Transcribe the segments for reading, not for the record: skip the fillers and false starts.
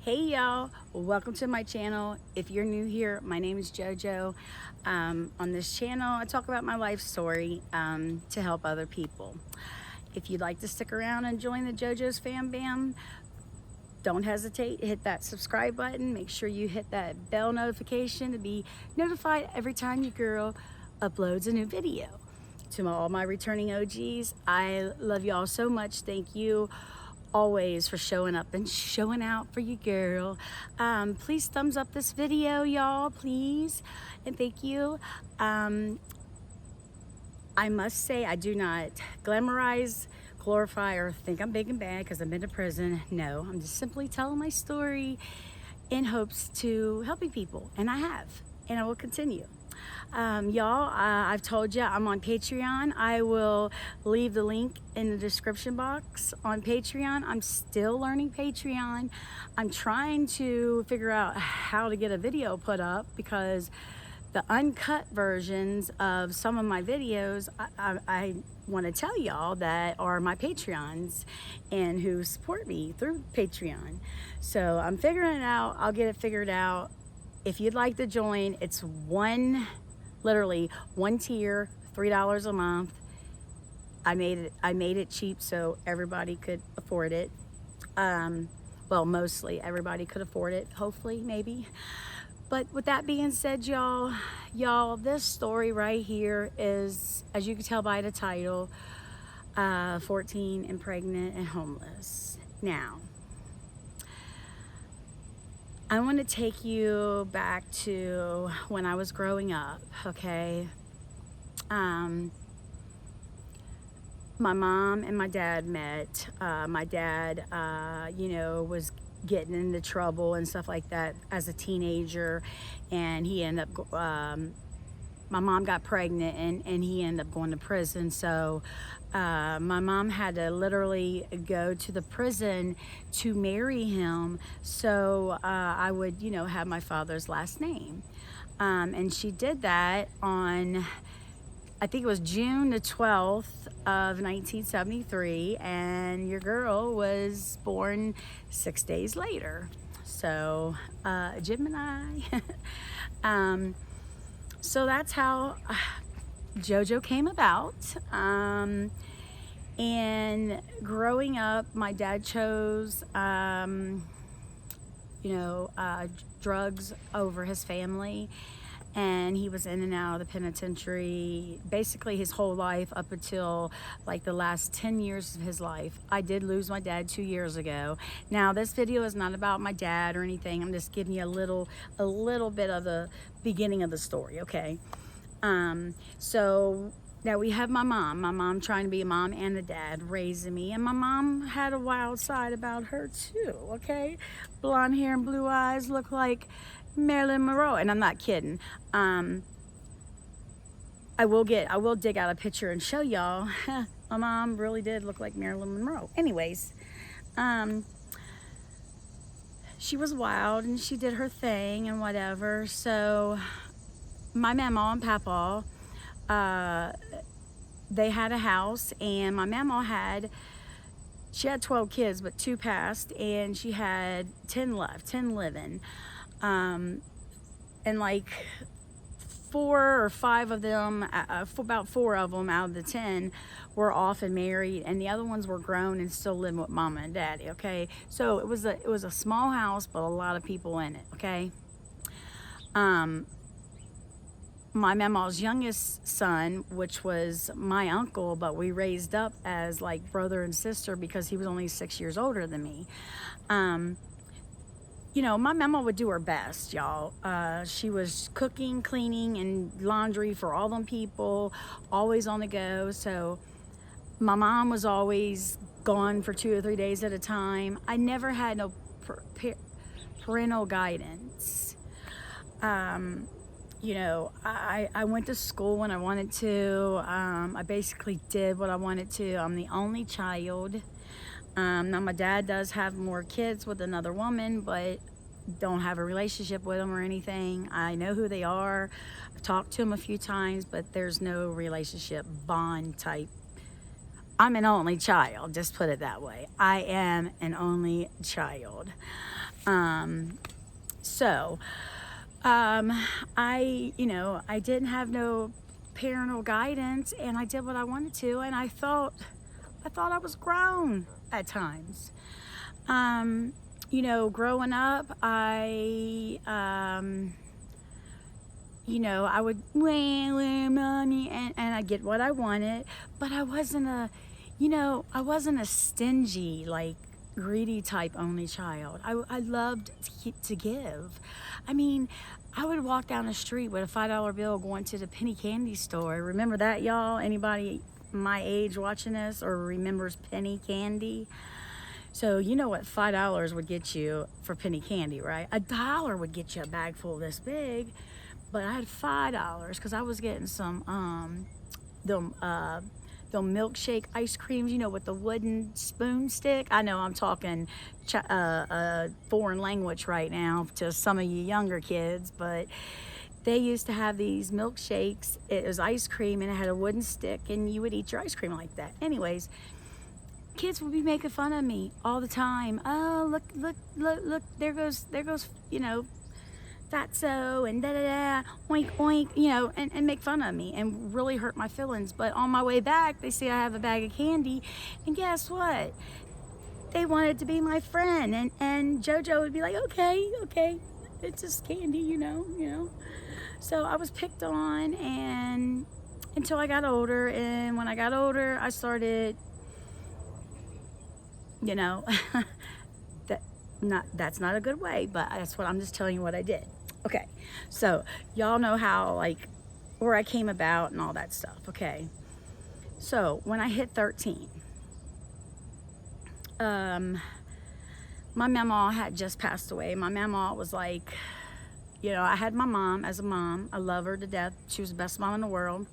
Hey y'all, welcome to my channel. If you're new here, my name is JoJo. On this channel, I talk about my life story to help other people. If you'd like to stick around and join the JOJOSFAMBAM, don't hesitate, hit that subscribe button. Make sure you hit that bell notification to be notified every time your girl uploads a new video. To all my returning OGs, I love y'all so much. Thank you always for showing up and showing out for you, girl. Please thumbs up this video, y'all, please, and thank you. I must say, I do not glamorize, glorify, or think I'm big and bad because I've been to prison. No, I'm just simply telling my story in hopes to helping people, and I have, and I will continue. Y'all, I've told you I'm on Patreon. I will leave the link in the description box on Patreon. I'm still learning Patreon. I'm trying to figure out how to get a video put up because the uncut versions of some of my videos, I want to tell y'all that are my Patreons and who support me through Patreon. So I'm figuring it out. I'll get it figured out. If you'd like to join, it's literally one tier, $3 a month. I made it cheap so everybody could afford it. Well, mostly everybody could afford it, hopefully, maybe. But with that being said, y'all, this story right here is, as you can tell by the title, 14 and pregnant and homeless. Now, I want to take you back to when I was growing up, okay? My mom and my dad met. My dad, was getting into trouble and stuff like that as a teenager, and he ended up, my mom got pregnant and he ended up going to prison. So my mom had to literally go to the prison to marry him so I would, have my father's last name. And she did that on, I think it was June the 12th of 1973, and your girl was born 6 days later. So Gemini. So that's how JoJo came about. And growing up, my dad chose, drugs over his family. And he was in and out of the penitentiary basically his whole life up until like the last 10 years of his life. I did lose my dad 2 years ago. Now, this video is not about my dad or anything. I'm just giving you a little bit of the beginning of the story, okay? So now we have my mom trying to be a mom and a dad, raising me. And my mom had a wild side about her too, okay? Blonde hair and blue eyes, look like Marilyn Monroe, and I'm not kidding. I will dig out a picture and show y'all. My mom really did look like Marilyn Monroe. Anyways, she was wild and she did her thing and whatever. So my mama and papa, they had a house, and my mama had 12 kids, but 2 passed, and she had 10 left, 10 living. And like 4 or 5 of them, about 4 of them out of the 10 were off and married, and the other ones were grown and still living with mama and daddy, okay? So it was a small house, but a lot of people in it, okay? My mama's youngest son, which was my uncle, but we raised up as like brother and sister because he was only 6 years older than me. My mama would do her best, y'all. She was cooking, cleaning, and laundry for all them people, always on the go. So my mom was always gone for 2 or 3 days at a time. I never had no parental guidance. I went to school when I wanted to. I basically did what I wanted to. I'm the only child. Now my dad does have more kids with another woman, but don't have a relationship with them or anything. I know who they are. I've talked to them a few times, but there's no relationship bond type. I'm an only child, just put it that way. I am an only child. So, I didn't have no parental guidance, and I did what I wanted to, and I thought I was grown at times. Growing up, I would, mommy, and I get what I wanted, but I wasn't a stingy, like, greedy type only child. I loved to give. I mean, I would walk down the street with a $5 bill going to the penny candy store. Remember that, y'all? Anybody my age watching this or remembers penny candy? So you know what $5 would get you for penny candy, right? $1 would get you a bag full this big, but I had $5 because I was getting some the milkshake ice creams, with the wooden spoon stick. I know I'm talking foreign language right now to some of you younger kids, but they used to have these milkshakes. It was ice cream and it had a wooden stick, and you would eat your ice cream like that. Anyways, kids would be making fun of me all the time. Oh, look, there goes, fatso and da-da-da, oink, oink, and make fun of me and really hurt my feelings. But on my way back, they see I have a bag of candy, and guess what? They wanted to be my friend, and JoJo would be like, okay, it's just candy, you know. So I was picked on, and until I got older, and when I got older, I started, that's not a good way, but that's what I'm just telling you what I did. Okay, so y'all know how, like, where I came about and all that stuff. Okay, so when I hit 13, my mama had just passed away. My mama was like, I had my mom as a mom. I love her to death. She was the best mom in the world.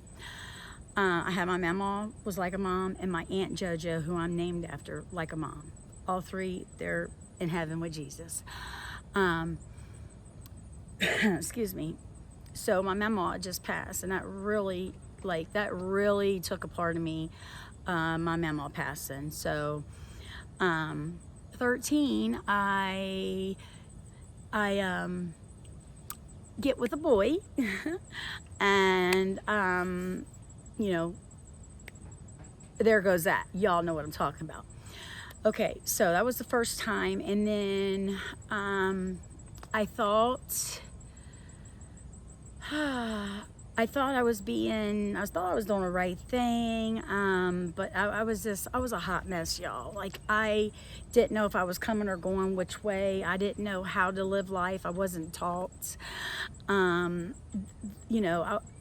I had my mama was like a mom, and my Aunt JoJo, who I'm named after, like a mom. All three, they're in heaven with Jesus. Excuse me. So my mama just passed, and that really took a part of me, my mama passing. So 13, I get with a boy and there goes that. Y'all know what I'm talking about. Okay, so that was the first time, and then I thought I thought I was doing the right thing, but I was a hot mess, y'all. Like, I didn't know if I was coming or going which way. I didn't know how to live life. I wasn't taught.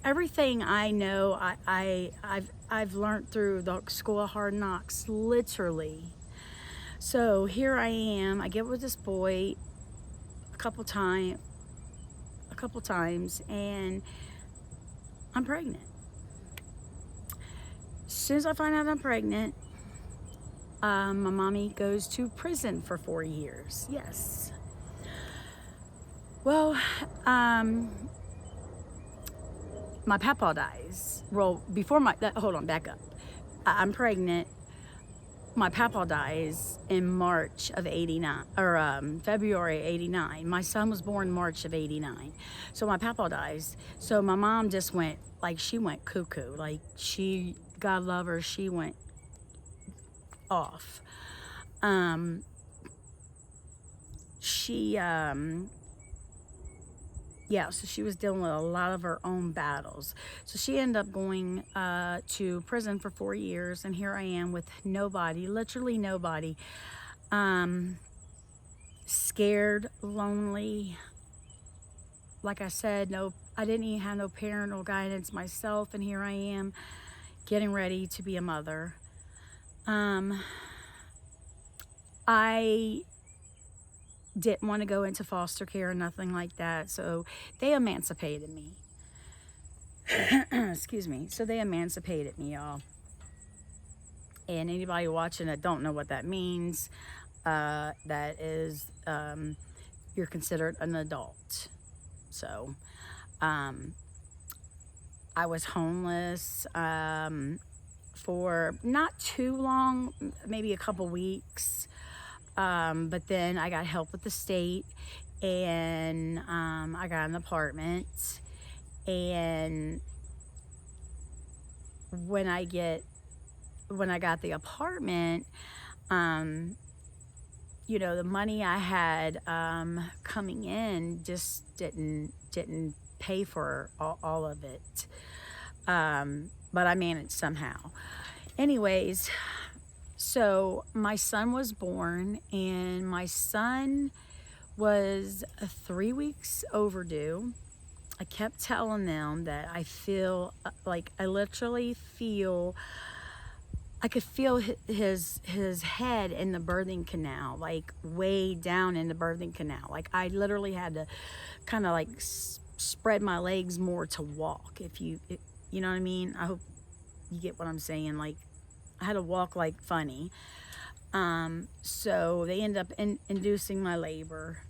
Everything I know, I've learned through the school of hard knocks, literally. So here I am. I get with this boy a couple times, and I'm pregnant. As soon as I find out I'm pregnant, my mommy goes to prison for 4 years. Yes. Well, my papa dies. Well, hold on, back up. I'm pregnant. My papa dies in March of 89, or February 89. My son was born March of 89. So my papa dies. So my mom just went cuckoo. Like, God love her, she went off. So she was dealing with a lot of her own battles. So she ended up going to prison for 4 years, and here I am with nobody, literally nobody. Scared, lonely. Like I said, I didn't even have no parental guidance myself, and here I am getting ready to be a mother. I didn't want to go into foster care or nothing like that, so they emancipated me. Excuse me. So they emancipated me, y'all. And anybody watching that don't know what that means, that is, you're considered an adult. So I was homeless for not too long, maybe a couple weeks. But then I got help with the state, and I got an apartment. And when I got the apartment, you know, the money I had coming in just didn't pay for all of it. But I managed somehow. Anyways, so my son was born, and my son was 3 weeks overdue. I kept telling them that I feel like I literally feel, I could feel his head in the birthing canal, like way down in the birthing canal. Like I literally had to kind of like spread my legs more to walk. You know what I mean? I hope you get what I'm saying. Like I had to walk like funny. So they end up inducing my labor.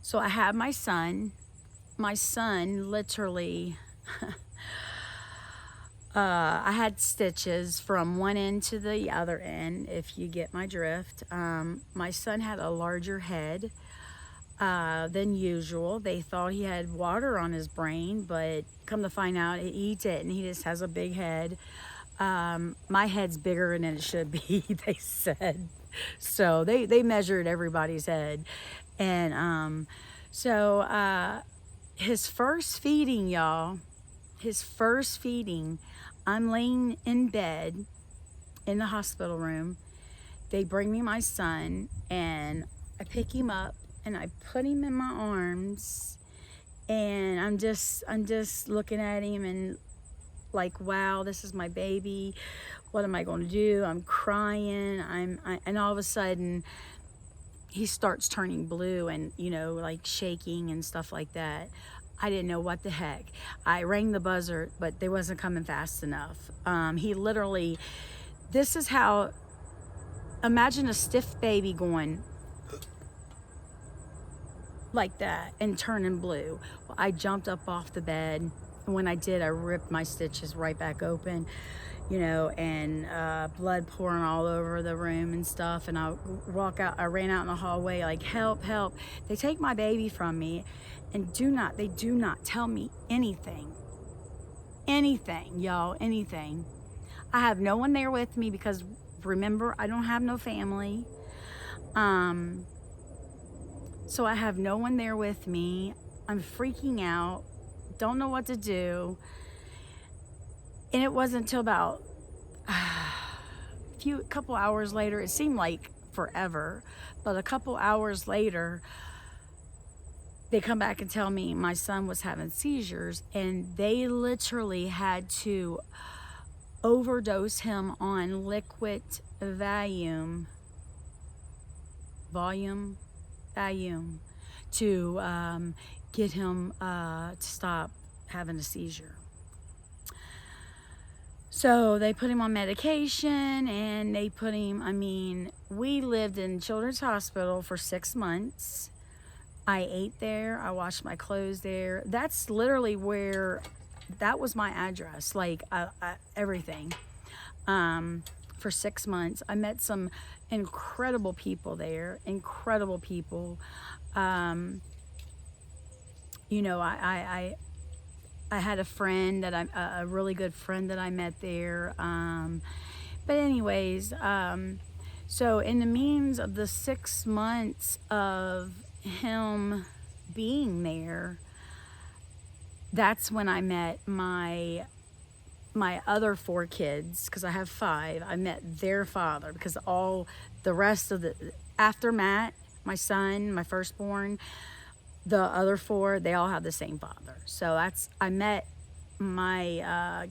So I had my son. My son literally, I had stitches from one end to the other end, if you get my drift. My son had a larger head than usual. They thought he had water on his brain, but come to find out he didn't. He just has a big head. My head's bigger than it should be, they said. So they measured everybody's head. And so his first feeding, y'all, I'm laying in bed in the hospital room. They bring me my son, and I pick him up and I put him in my arms, and I'm just looking at him and like, wow, this is my baby. What am I going to do? I'm crying. And all of a sudden he starts turning blue and, you know, like shaking and stuff like that. I didn't know what the heck. I rang the buzzer, but they wasn't coming fast enough. He literally, this is how, imagine a stiff baby going like that and turning blue. Well, I jumped up off the bed. And when I did, I ripped my stitches right back open, you know, and blood pouring all over the room and stuff. And I ran out in the hallway like, help, help. They take my baby from me, and they do not tell me anything, y'all, anything. I have no one there with me because remember, I don't have no family. So I have no one there with me. I'm freaking out, don't know what to do. And it wasn't until about a couple hours later, it seemed like forever, but a couple hours later, they come back and tell me my son was having seizures, and they literally had to overdose him on liquid Valium to get him to stop having a seizure. So they put him on medication, and they put him, we lived in Children's Hospital for 6 months. I ate there. I washed my clothes there. That's literally that was my address, like everything. For 6 months. I met some incredible people there, incredible people. You know, I had a friend a really good friend that I met there. But anyways, so in the means of the 6 months of him being there, that's when I met my other 4 kids, because I have 5. I met their father, because all the rest of after Matt, my son, my firstborn, the other 4, they all have the same father. So I met my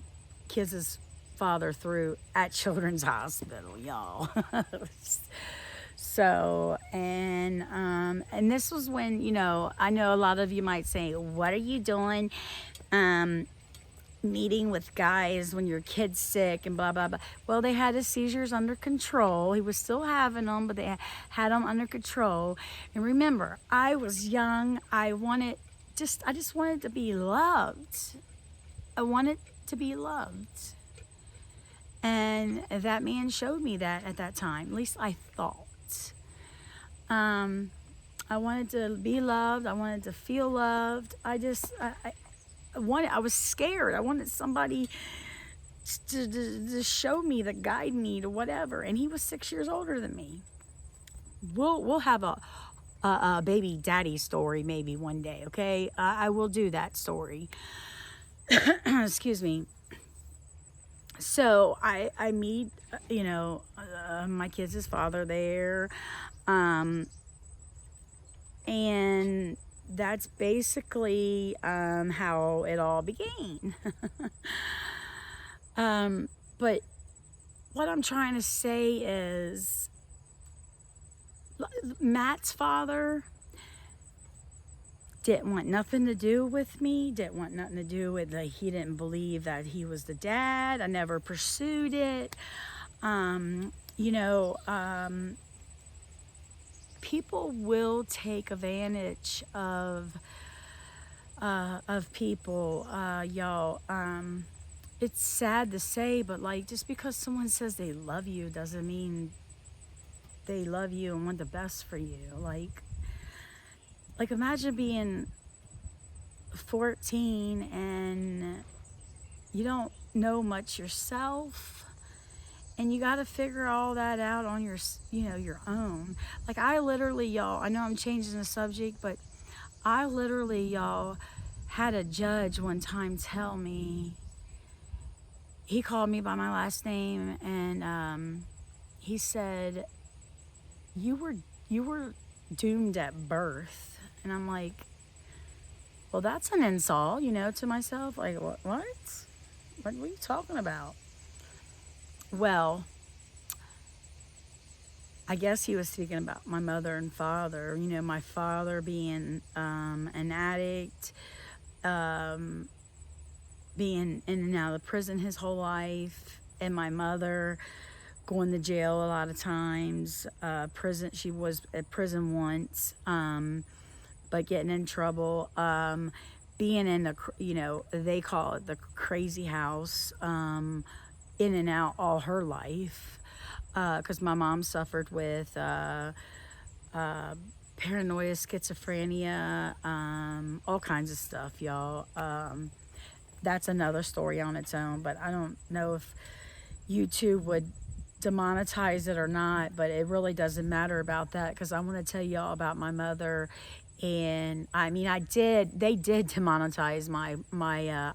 kids' father at Children's Hospital, y'all. So, and this was when, you know, I know a lot of you might say, what are you doing meeting with guys when your kid's sick and blah, blah, blah. Well, they had his seizures under control. He was still having them, but they had them under control. And remember, I was young. I just wanted to be loved. I wanted to be loved. And that man showed me that at that time. At least I thought. I wanted to be loved. I wanted to feel loved. I was scared. I wanted somebody to show me, to guide me, to whatever. And he was 6 years older than me. We'll have a baby daddy story maybe one day, okay? I will do that story. Excuse me. So I meet, my kids' father there. And that's basically how it all began. But what I'm trying to say is, Matt's father didn't want nothing to do with me, didn't want nothing to do with, like, he didn't believe that he was the dad. I never pursued it. People will take advantage of people, y'all. It's sad to say, but like, just because someone says they love you doesn't mean they love you and want the best for you. Like imagine being 14 and you don't know much yourself, and you got to figure all that out on your own. Like, I literally, y'all, I know I'm changing the subject, but I literally, y'all, had a judge one time tell me, he called me by my last name, and he said, you were doomed at birth. And I'm like, well, that's an insult, to myself. Like, what are you talking about? Well, I guess he was speaking about my mother and father. My father being an addict, being in and out of prison his whole life, and my mother going to jail a lot of times. Prison. She was at prison once, but getting in trouble. Being in the, they call it the crazy house. In and out all her life, because my mom suffered with paranoia, schizophrenia, all kinds of stuff, y'all. That's another story on its own, but I don't know if YouTube would demonetize it or not, but it really doesn't matter about that, because I want to tell y'all about my mother. And I mean, they did demonetize my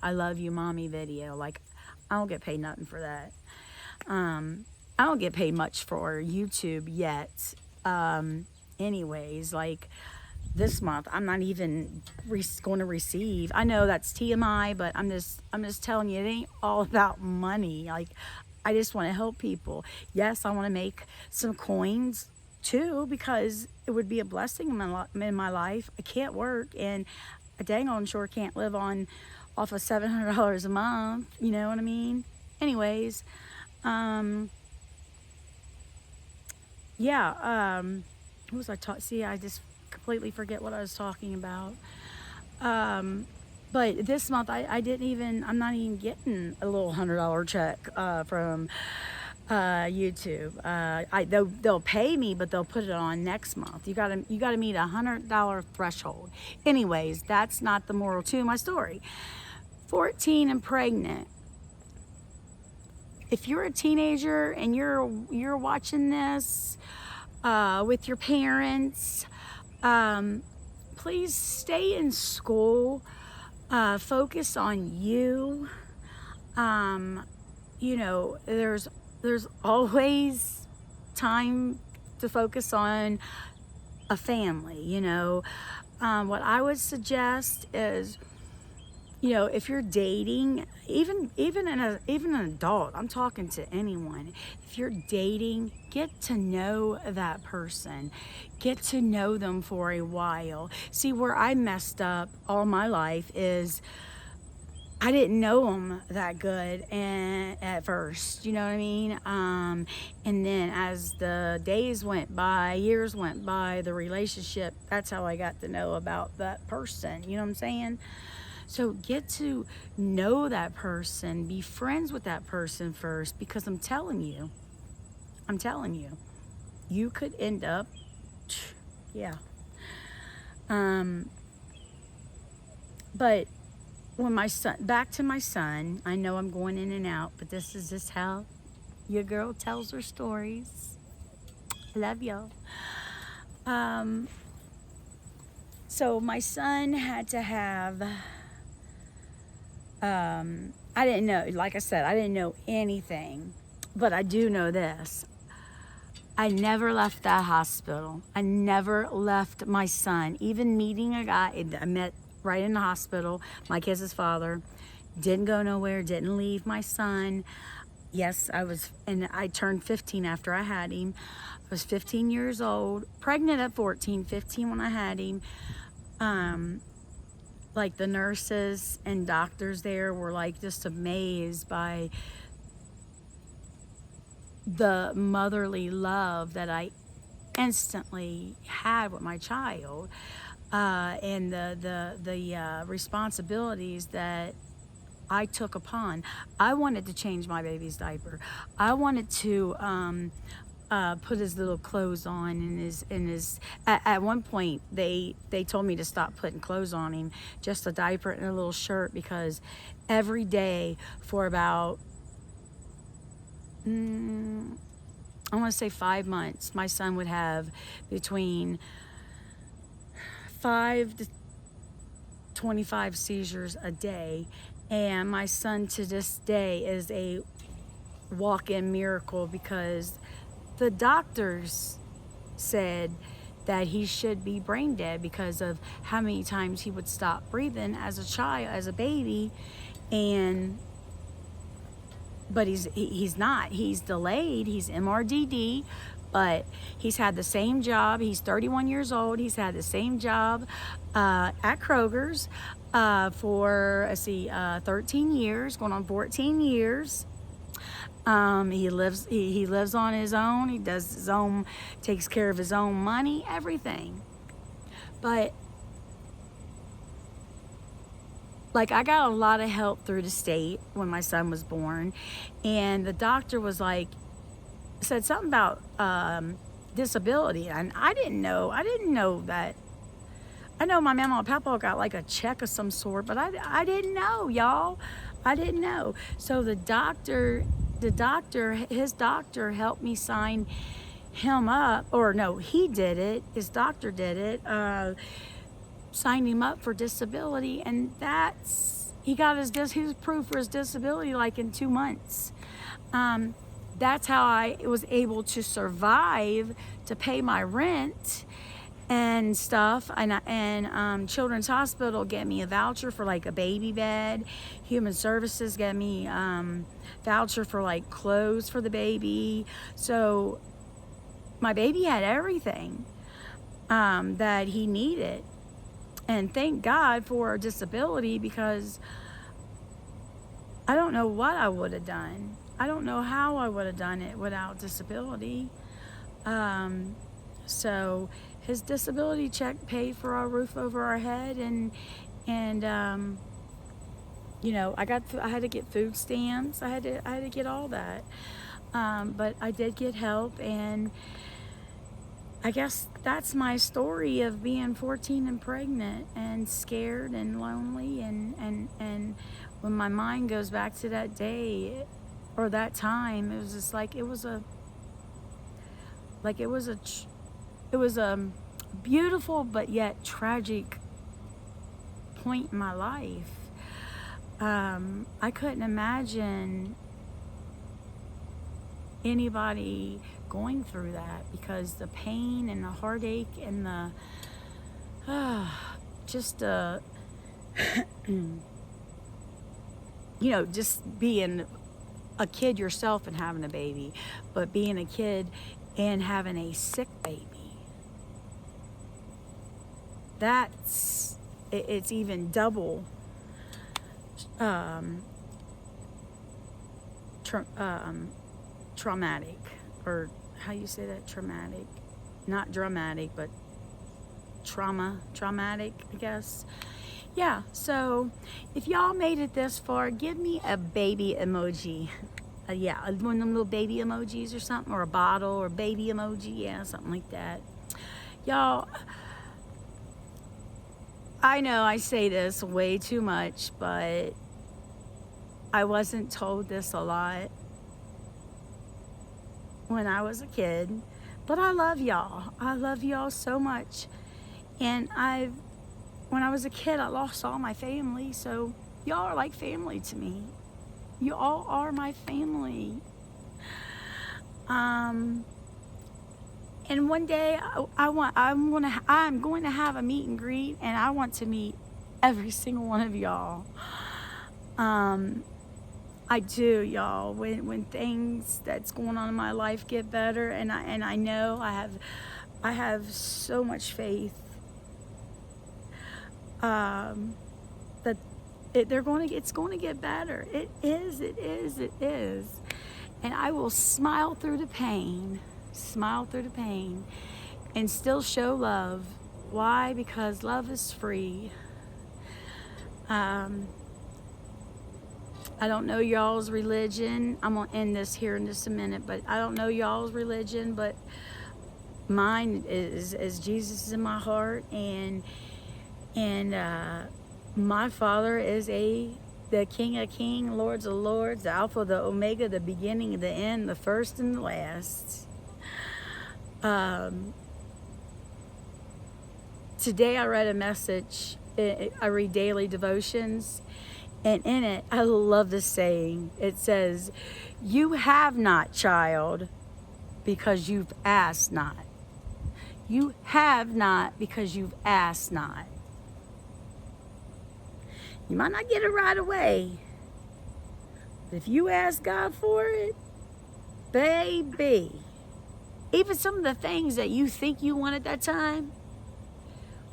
I love you mommy video. Like, I don't get paid nothing for that. I don't get paid much for YouTube yet. Anyways, like, this month I'm not even going to receive. I know that's TMI, but I'm just telling you, it ain't all about money. Like, I just want to help people. Yes, I want to make some coins too, because it would be a blessing in my life. I can't work, and I dang on sure can't live off of $700 a month, you know what I mean? Anyways, what was I talking? See, I just completely forget what I was talking about. But this month, I'm not even getting a little $100 check from YouTube. They'll pay me, but they'll put it on next month. You gotta meet $100 threshold. Anyways, that's not the moral to my story. 14 and pregnant. If you're a teenager and you're watching this with your parents, please stay in school. Focus on you. There's always time to focus on a family. What I would suggest is, if you're dating, even an adult, I'm talking to anyone. If you're dating, get to know that person. Get to know them for a while. See, where I messed up all my life is I didn't know them that good at first, you know what I mean? And then as the days went by, years went by, the relationship, that's how I got to know about that person, you know what I'm saying? So get to know that person, be friends with that person first, because I'm telling you, you could end up, yeah. But when my son, back to my son, I know I'm going in and out, but this is just how your girl tells her stories. I love y'all. So my son had to have, I didn't know, like I said, I didn't know anything, but I do know this. I never left that hospital. I never left my son. Even meeting a guy I met right in the hospital, my kid's father, didn't go nowhere, didn't leave my son. Yes, I turned 15 after I had him. I was 15 years old, pregnant at 14, 15 when I had him. Like the nurses and doctors there were like just amazed by the motherly love that I instantly had with my child, and the responsibilities that I took upon. I wanted to change my baby's diaper. I wanted to put his little clothes on and his at one point they told me to stop putting clothes on him, just a diaper and a little shirt, because every day for about I want to say 5 months, my son would have between 5 to 25 seizures a day. And my son to this day is a walk-in miracle, because the doctors said that he should be brain dead because of how many times he would stop breathing as a child, as a baby. But he's not. He's delayed. He's MRDD, but he's had the same job. He's 31 years old. He's had the same job at Kroger's for 13 years, going on 14 years. He lives on his own. He does his own, takes care of his own money, everything. But like, I got a lot of help through the state when my son was born, and the doctor was like, said something about disability, and I didn't know that. I know my mama and papa got like a check of some sort, but I didn't know, y'all. I didn't know. So his doctor helped me sign him up, or no, he did it. His doctor did it. Signed him up for disability, and he got his proof for his disability like in 2 months. That's how I was able to survive, to pay my rent and stuff. And Children's Hospital get me a voucher for like a baby bed. Human Services get me voucher for like clothes for the baby. So my baby had everything that he needed. And thank God for a disability, because I don't know what I would have done. I don't know how I would have done it without disability. So his disability check paid for our roof over our head, and you know, I had to get food stamps. I had to get all that. But I did get help, and I guess that's my story of being 14 and pregnant and scared and lonely, and when my mind goes back to that day or that time, it was just like it was a beautiful but yet tragic point in my life. I couldn't imagine anybody going through that, because the pain and the heartache and the you know, just being a kid yourself and having a baby, but being a kid and having a sick baby, it's even double traumatic, or how you say that, traumatic, not dramatic, but traumatic, I guess. yeah, so if y'all made it this far, give me a baby emoji. Yeah, one of them little baby emojis or something, or a bottle or baby emoji, yeah, something like that. Y'all, I know I say this way too much, but I wasn't told this a lot when I was a kid, but I love y'all. I love y'all so much. And when I was a kid, I lost all my family, so y'all are like family to me. You all are my family. And one day I'm going to have a meet and greet, and I want to meet every single one of y'all. I do, y'all. When things that's going on in my life get better, and I know I have so much faith that it's going to get better. It is, and I will smile through the pain, and still show love. Why? Because love is free. I don't know y'all's religion. I'm gonna end this here in just a minute, but I don't know y'all's religion, but mine is Jesus is in my heart, and my Father is the King of Kings, Lords of Lords, the Alpha, the Omega, the beginning, the end, the first and the last. Today I read a message. I read daily devotions, and in it, I love this saying. It says, "You have not, child, because you've asked not. You have not because you've asked not." You might not get it right away, but if you ask God for it, baby, even some of the things that you think you want at that time,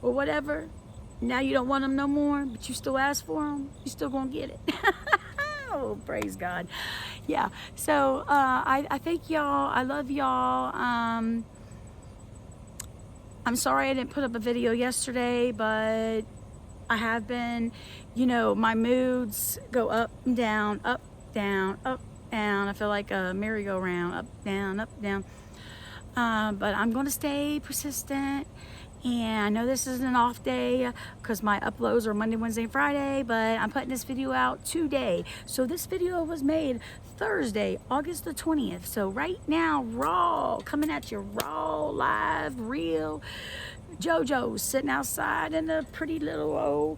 or whatever, now you don't want them no more, but you still ask for them, you still gonna get it. Oh, praise God. Yeah, so I thank y'all. I love y'all. I'm sorry I didn't put up a video yesterday, but I have been, my moods go up and down, up, down, up, down. I feel like a merry-go-round, up, down, up, down. But I'm going to stay persistent. And I know this is an off day because my uploads are Monday, Wednesday, and Friday, but I'm putting this video out today. So this video was made Thursday, August the 20th. So right now, raw, coming at you raw, live, real. JoJo's sitting outside in a pretty little old,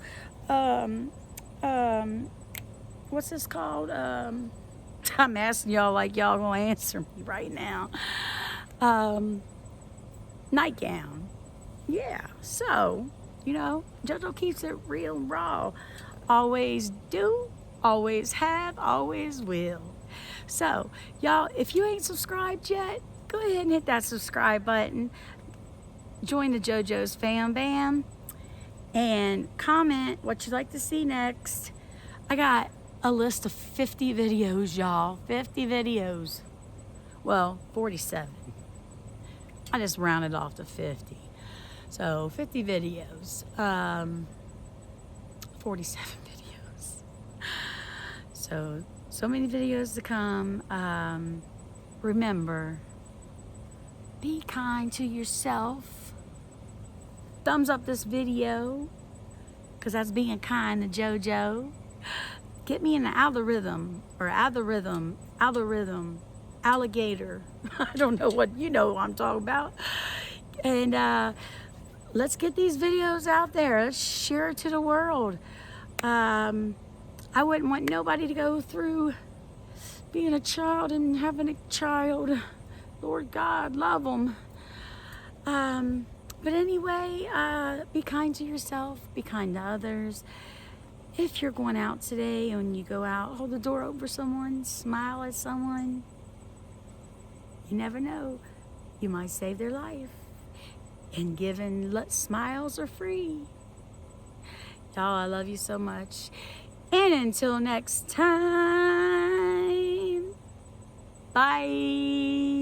what's this called? I'm asking y'all like y'all gonna answer me right now. Nightgown. Yeah, so, JoJo keeps it real and raw. Always do, always have, always will. So, y'all, if you ain't subscribed yet, go ahead and hit that subscribe button. Join the JoJo's Fam Bam. And comment what you'd like to see next. I got a list of 50 videos, y'all. 50 videos. Well, 47. I just rounded off to 50. So 50 videos, 47 videos. So many videos to come. Remember, be kind to yourself. Thumbs up this video, because that's being kind to JoJo. Get me in the algorithm, alligator. I don't know what, what I'm talking about. And let's get these videos out there. Let's share it to the world. I wouldn't want nobody to go through being a child and having a child. Lord God, love them. But anyway, be kind to yourself. Be kind to others. If you're going out today and you go out, hold the door open for someone. Smile at someone. You never know. You might save their life. And giving smiles are free. Y'all, I love you so much. And until next time, bye.